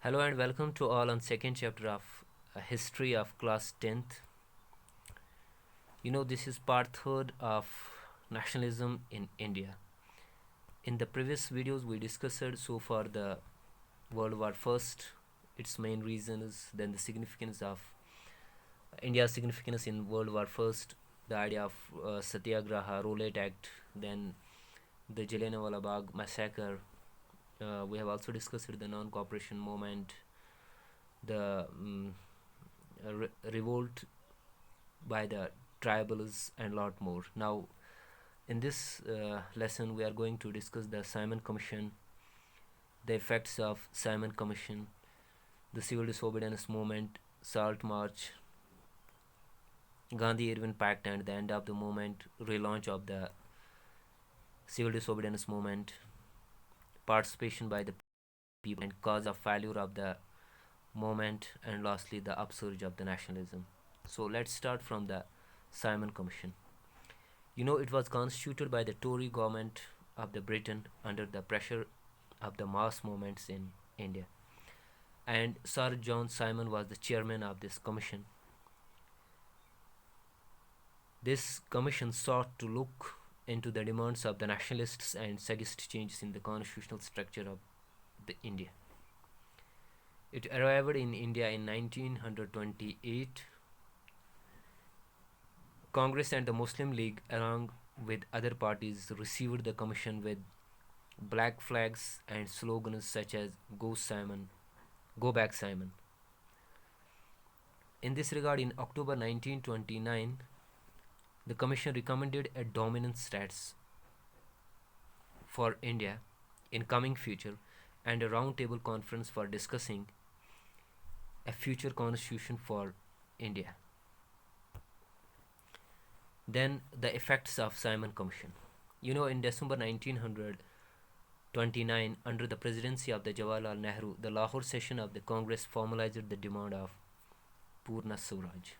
Hello and welcome to all on second chapter of History of Class 10th. This is part third of Nationalism in India. In the previous videos we discussed so far the World War First, its main reasons, then the significance of India's significance in World War First, the idea of Satyagraha, Rowlatt Act, then the Jallianwala Bagh massacre. We have also discussed the non-cooperation movement, the revolt by the tribals, and lot more. Now, in this lesson, we are going to discuss the Simon Commission, the effects of Simon Commission, the civil disobedience movement, Salt March, Gandhi-Irwin Pact, and the end of the movement, relaunch of the civil disobedience movement, participation by the people, and cause of failure of the movement, and lastly the upsurge of the nationalism. So let's start from the Simon Commission. It was constituted by the Tory government of the Britain under the pressure of the mass movements in India, and Sir John Simon was the chairman of this commission. This commission sought to look into the demands of the nationalists and suggest changes in the constitutional structure of the India. It arrived in India in 1928. Congress and the Muslim League, along with other parties, received the commission with black flags and slogans such as "Go Simon, Go Back Simon." In this regard, in October 1929, the commission recommended a dominant status for India in coming future and a roundtable conference for discussing a future constitution for India. Then the effects of Simon Commission. In December 1929, under the presidency of the Jawaharlal Nehru, the Lahore session of the Congress formalized the demand of Purna Swaraj.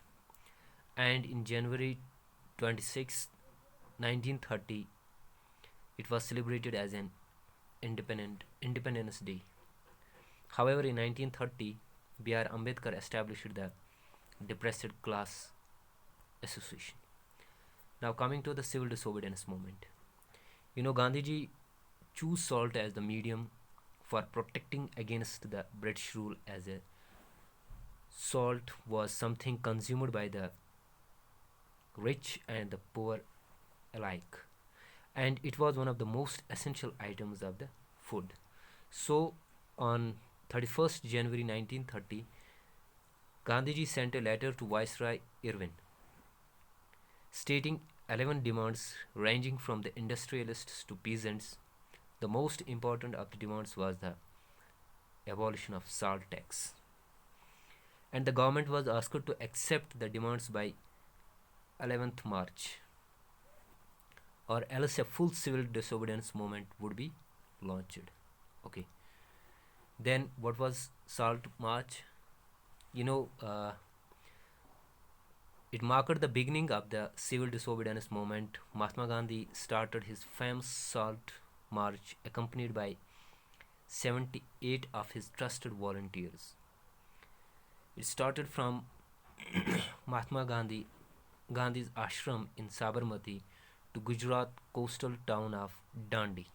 And in January 26, 1930, it was celebrated as an Independence Day. However, in 1930, B.R. Ambedkar established the Depressed Class Association. Now coming to the civil disobedience movement. Gandhiji chose salt as the medium for protecting against the British rule, as a salt was something consumed by the rich and the poor alike, and it was one of the most essential items of the food. So on 31st January 1930, Gandhiji sent a letter to Viceroy Irwin stating 11 demands ranging from the industrialists to peasants. The most important of the demands was the abolition of salt tax, and the government was asked to accept the demands by 11th March, or else a full civil disobedience movement would be launched. Okay. Then what was Salt March? It marked the beginning of the civil disobedience movement. Mahatma Gandhi started his famous Salt March accompanied by 78 of his trusted volunteers. It started from Mahatma Gandhi's ashram in Sabarmati to Gujarat coastal town of Dandi,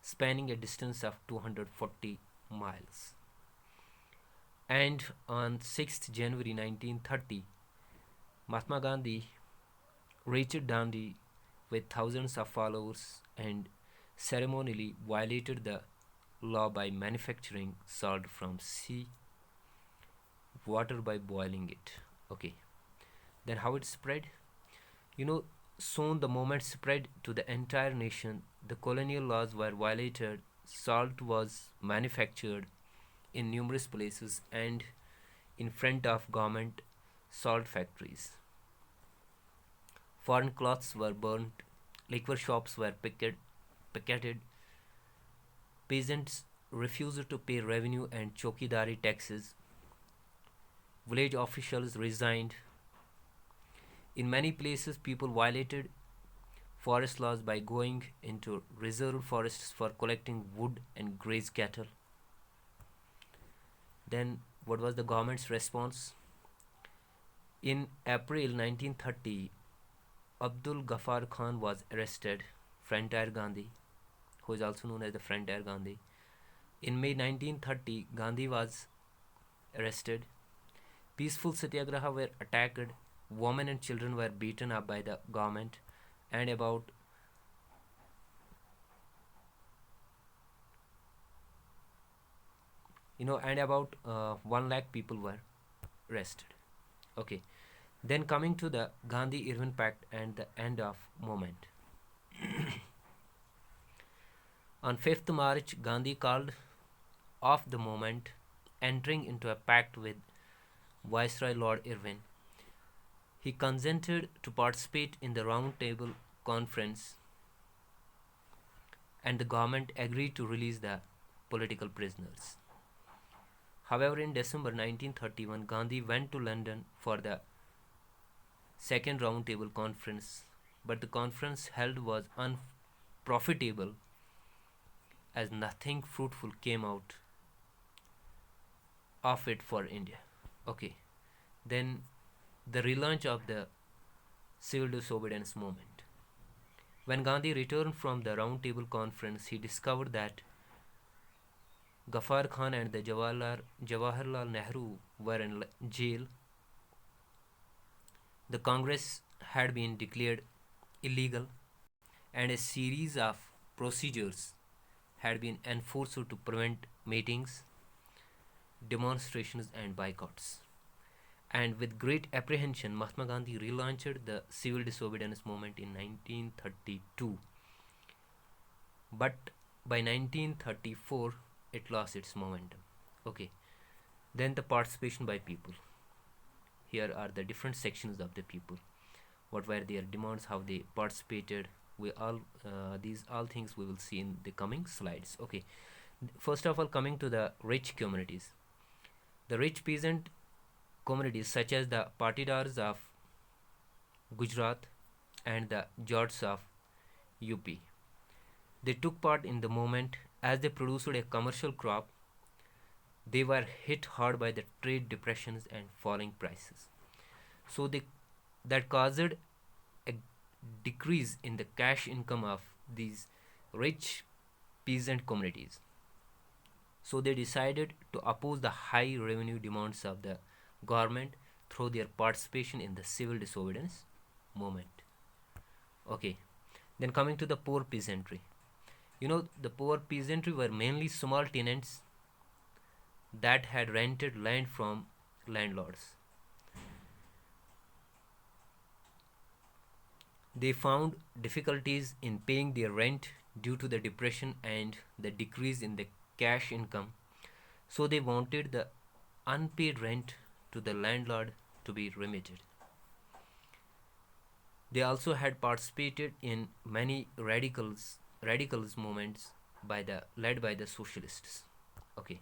spanning a distance of 240 miles. And on 6th January 1930, Mahatma Gandhi reached Dandi with thousands of followers and ceremonially violated the law by manufacturing salt from sea water by boiling it. Okay. Then how it spread? Soon the movement spread to the entire nation. The colonial laws were violated. Salt was manufactured in numerous places and in front of government salt factories. Foreign cloths were burnt. Liquor shops were picketed. Peasants refused to pay revenue and chokidari taxes. Village officials resigned. In many places, people violated forest laws by going into reserved forests for collecting wood and graze cattle. Then what was the government's response? In April 1930, Abdul Ghaffar Khan was arrested, Frontier Gandhi, who is also known as the Frontier Gandhi. In May 1930, Gandhi was arrested. Peaceful satyagraha were attacked, women and children were beaten up by the government, and about 1 lakh people were arrested. Okay, then coming to the Gandhi-Irwin Pact and the end of movement. On 5th March, Gandhi called off the movement, entering into a pact with Viceroy Lord Irwin. He consented to participate in the Round Table Conference, and the government agreed to release the political prisoners. However, in December 1931, Gandhi went to London for the second Round Table Conference, but the conference held was unprofitable as nothing fruitful came out of it for India. Okay, then the relaunch of the civil disobedience movement. When Gandhi returned from the Round Table Conference, he discovered that Ghaffar Khan and the Jawaharlal Nehru were in jail. The Congress had been declared illegal, and a series of procedures had been enforced to prevent meetings, demonstrations, and boycotts. And with great apprehension, Mahatma Gandhi relaunched the civil disobedience movement in 1932. But by 1934, it lost its momentum. Okay, then the participation by people. Here are the different sections of the people. What were their demands? How they participated? These all things we will see in the coming slides. Okay, first of all, coming to the rich communities. The rich peasant communities such as the Patidars of Gujarat and the Jats of UP. They took part in the movement as they produced a commercial crop. They were hit hard by the trade depressions and falling prices. So that caused a decrease in the cash income of these rich peasant communities. So they decided to oppose the high revenue demands of the government through their participation in the civil disobedience movement. Okay, then coming to the poor peasantry. The poor peasantry were mainly small tenants that had rented land from landlords. They found difficulties in paying their rent due to the depression and the decrease in the cash income, so they wanted the unpaid rent to the landlord to be remitted. They also had participated in many radicals movements led by the socialists. Okay,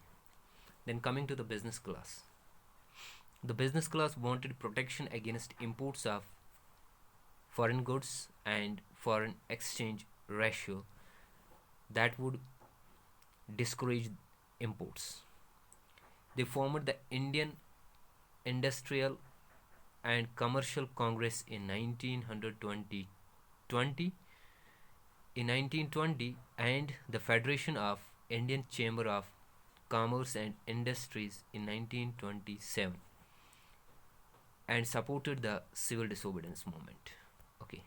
then coming to the business class. The business class wanted protection against imports of foreign goods and foreign exchange ratio that would discourage imports. They formed the Indian Industrial and Commercial Congress in 1920 and the Federation of Indian Chamber of Commerce and Industries in 1927 and supported the civil disobedience movement. Okay,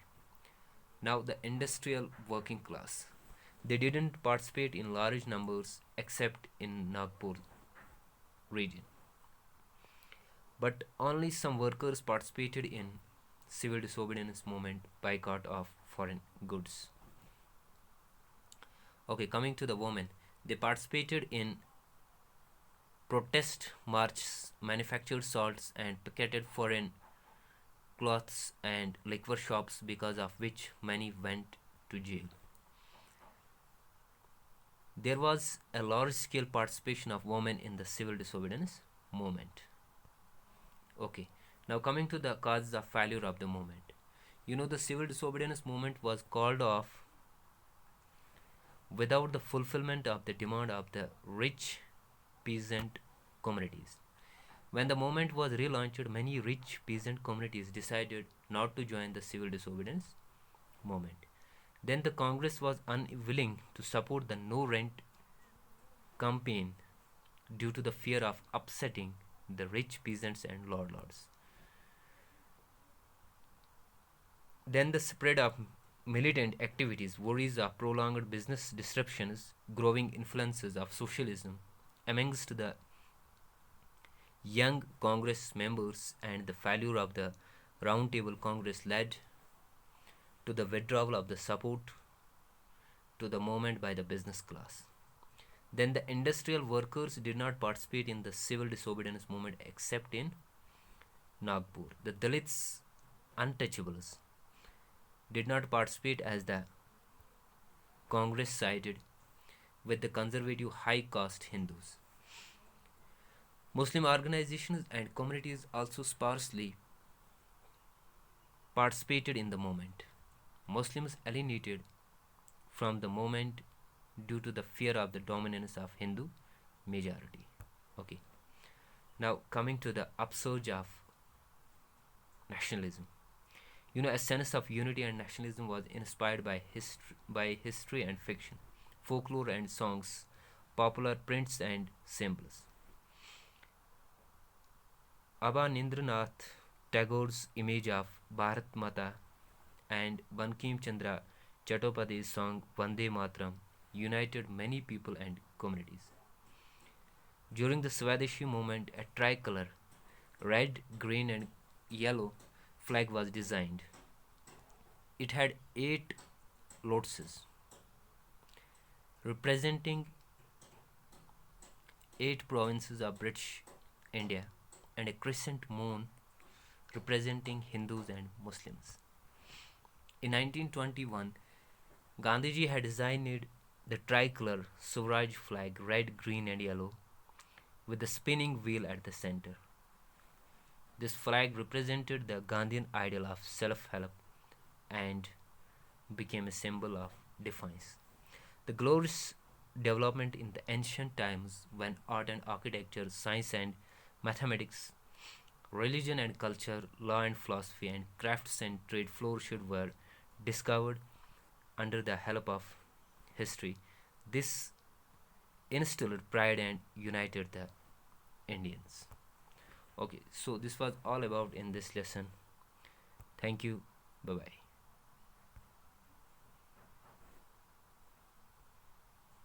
now the industrial working class. They didn't participate in large numbers except in Nagpur region, but only some workers participated in civil disobedience movement boycott of foreign goods. Okay, coming to the women, they participated in protest marches, manufactured salts, and picketed foreign cloths and liquor shops, because of which many went to jail. There was a large-scale participation of women in the civil disobedience movement. Okay, now coming to the causes of failure of the movement. The civil disobedience movement was called off without the fulfillment of the demand of the rich peasant communities. When the movement was relaunched, many rich peasant communities decided not to join the civil disobedience movement. Then the Congress was unwilling to support the no rent campaign due to the fear of upsetting the rich peasants and lords. Then the spread of militant activities, worries of prolonged business disruptions, growing influences of socialism amongst the young Congress members, and the failure of the Round Table Congress led to the withdrawal of the support to the movement by the business class. Then the industrial workers did not participate in the civil disobedience movement except in Nagpur. The Dalits, untouchables, did not participate as the Congress sided with the conservative high caste Hindus. Muslim organizations and communities also sparsely participated in the movement. Muslims alienated from the movement due to the fear of the dominance of Hindu majority. Okay. Now coming to the upsurge of nationalism. A sense of unity and nationalism was inspired by history and fiction, folklore and songs, popular prints and symbols. Abanindranath Tagore's image of Bharat Mata and Bankim Chandra Chattopadhyay's song Vande Mataram united many people and communities. During the Swadeshi movement, a tricolor, red, green, and yellow flag was designed. It had 8 lotuses representing 8 provinces of British India and a crescent moon representing Hindus and Muslims. In 1921, Gandhiji had designed the tricolor Swaraj flag, red, green, and yellow, with the spinning wheel at the center. This flag represented the Gandhian ideal of self-help and became a symbol of defiance. The glorious development in the ancient times when art and architecture, science and mathematics, religion and culture, law and philosophy, and crafts and trade flourished were discovered under the help of history. This instilled pride and united the Indians. Okay, so this was all about in this lesson. Thank you. Bye bye.